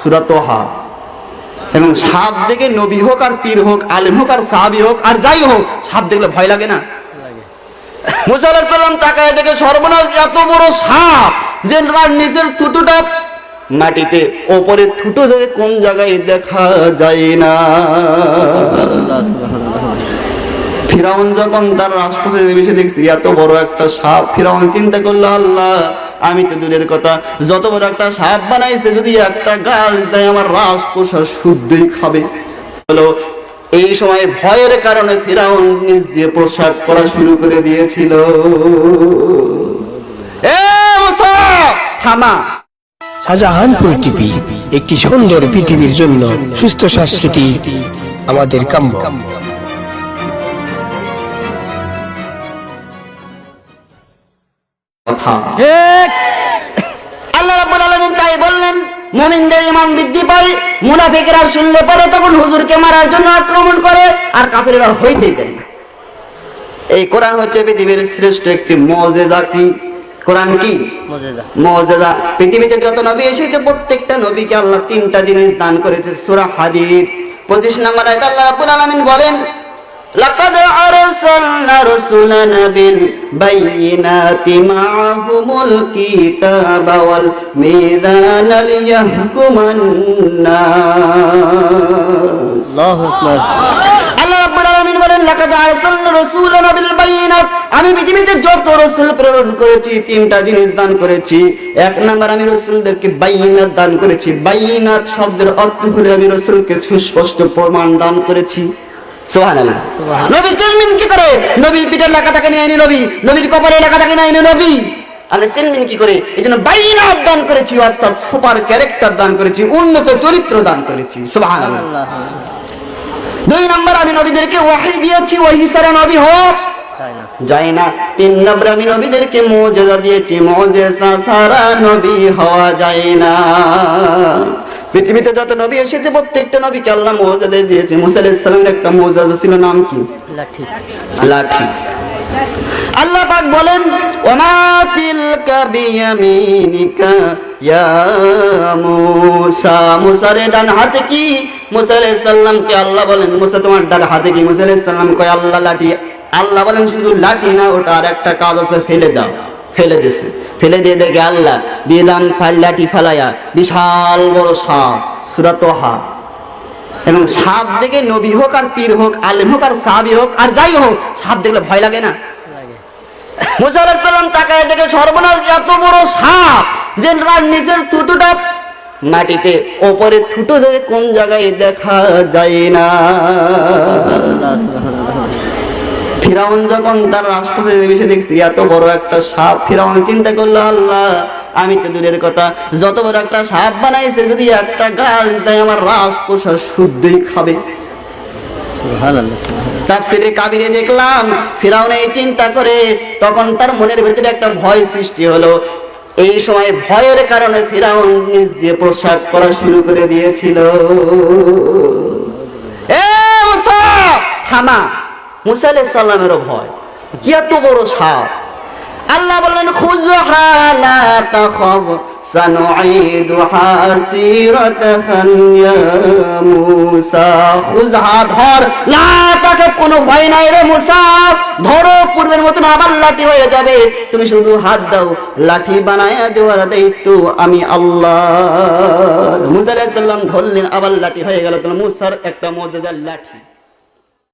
সূরা তোহা। এবং সাপ দেখে নবী হোক আর পীর হোক, আলেম হোক আর সাহাবী হোক আর যাই হোক, সাপ দেখলে ভয় লাগে না? মুসা আলাইহিস সালাম তাকায় দেখে সর্বনাশ, এত বড় সাপ যে তার নিচের থুতুটা মাটিতে, ওপরে থুতু থেকে কোন জায়গায় দেখা যায় না। ফিরাউন যখন তার রাজপ্রাসাদে বসে দেখছি এত বড় একটা সাপ, ফিরাউন চিন্তা করলো, আল্লাহ আমি তো দূরের কথা, যত বড় একটা সাপ বানাইছে, যদি একটা গাছ দেয় আমার রাজপ্রাসাদ শুদ্ধই খাবে। হলো এই সময় ভয়ের কারণে ফিরাউন নিজ দিয়ে প্রসাদ করা শুরু করে দিয়েছিল। এ মুসা থামা। শাহজাহানপুর টিভি, একটি সুন্দর পৃথিবীর জন্য সুস্থ সংস্কৃতি আমাদের কাম্য। আল্লাহ রাব্বুল আলামিন তাই বললেন, মুমিনদের ঈমান বৃদ্ধি পায়, মুনাফিকরা শুনলে পরে তখন হুজুরকে মারার জন্য আক্রমণ করে, আর কাফিররা হইতেই দেয় না। এই কোরআন হচ্ছে পৃথিবীর শ্রেষ্ঠ একটি মুজিজা। কি কোরআন? কি মুজিজা। পৃথিবীতে যত নবী এসেছে প্রত্যেকটা নবীকে আল্লাহ তিনটা জিনিস দান করেছে। সূরা হাদীদ 25 নম্বর আয়াতে আল্লাহ রাব্বুল আলামিন বলেন, লাকাদ আরসালনা রাসূলানা বিল বাইয়িনাতি মা'হুমুল কিতাবা ওয়াল মিযানা লিয়াহকুমান নাস। আল্লাহু আকবার। আল্লাহ রাব্বুল আলামিন বলেন, লাকাদ আরসালনা রাসূলানা বিল বাইয়িনাত, আমি পৃথিবীতে যত রাসূল প্রেরণ করেছি তিনটা জিনিস দান করেছি। এক নাম্বার, আমি রাসূলদেরকে বাইয়িনাত দান করেছি। বাইয়িনাত শব্দের অর্থ হলো আমি রাসূলকে সুস্পষ্ট প্রমাণ দান করেছি। সুবহানাল্লাহ। নবী চিনবেন কি করে? নবীর পিঠের লেখাটাকে নিয়ে আইনি নবী, নবীর কপালে লেখাটাকে নিয়ে আইনি নবী। আমি চিনবেন কি করে? এজন্য বাইয়িনাত দান করেছি, অর্থাৎ সুপার ক্যারেক্টার দান করেছি, উন্নত চরিত্র দান করেছি। সুবহানাল্লাহ। দুই নাম্বার, আমি নবীদেরকে ওয়াহী দিয়েছি, ওয়াহী ছাড়া নবী হোক যায় না। তিন নাম্বার, আমি নবীদেরকে মুজিজা দিয়েছি, মুজিজা ছাড়া নবী হওয়া যায় না। পৃথিবীতে যত নবী এসেছে প্রত্যেকটা নবীকে আল্লাহ মুজিজা দিয়েছে। মুসা আলাইহিস সালামের একটা মুজিজা ছিল, নাম কি? লাঠি। লাঠি। আল্লাহ পাক বলেন, ওমা তিলকা বিয়ামিনিকা ইয়া মুসা। মুসার ডান হাতে কি? মুসা আলাইহিস সালামকে আল্লাহ বলেন, মুসা তোমার ডান হাতে কি? মুসা আলাইহিস সালাম কয়, আল্লাহ লাঠি। আল্লাহ বলেন, শুধু লাঠি না, ওটা আর একটা কাজ আছে, ফেলে দাও। ফেলে দিয়েছে। ফেলে দিয়ে দেখে আল্লাহ দিলাম লাঠি ফেলাইয়া বিশাল বড় সাপ। সূরা তোহা। এবং সাপ দেখে নবী হোক আর পীর হোক, আলেম হোক আর সাহাবী হোক আর যাই হোক, সাপ দেখলে ভয় লাগে না? মুসা আলাইহিস সালাম তাকায় দেখে সর্বনাশ, এত বড় সাপ যে তার নিচের থুতুটা মাটিতে, ওপরে থুতু থেকে কোন জায়গায় দেখা যায় না। ফিরাউন যখন তার রাজপ্রাসাদে বসে দেখছি এত বড় একটা সাপ, ফিরাউন চিন্তা করলো, আল্লাহ আমি তো দূরের কথা, যত বড় একটা সাপ বানাইছে, যদি একটা গাছ দেয় আমার রাজপ্রাসাদ শুদ্ধই খাবে। তাফসীরে কাবীরে দেখলাম ফিরাউন এই চিন্তা করে, তখন তার মনের ভিতরে একটা ভয় সৃষ্টি হলো। এই সময় ভয়ের কারণে ফিরাউন নিজ দিয়ে প্রসাদ করা শুরু করে দিয়েছিল। এ মুসা থামা। মুসা আলাইহিস সালামেরও ভয়, কি এত বড় সাপ। আল্লাহ বললেন, খুযহা লা তাখাফ সানুঈদুহা সিরাতান ইয়া মুসা। খুযহা, ধর, লা তাখাফ, কোনো ভয় নাই রে মুসা, ধরো, পূর্বের মতন আবার লাঠি হয়ে যাবে, তুমি শুধু হাত দাও, লাঠি বানায়া দেওয়ার দায়িত্ব আমি আল্লাহ। মুসা আলাইহিস সালাম ধরলেন, আবার লাঠি হয়ে গেল। মুসার একটা মুজিজার লাঠি।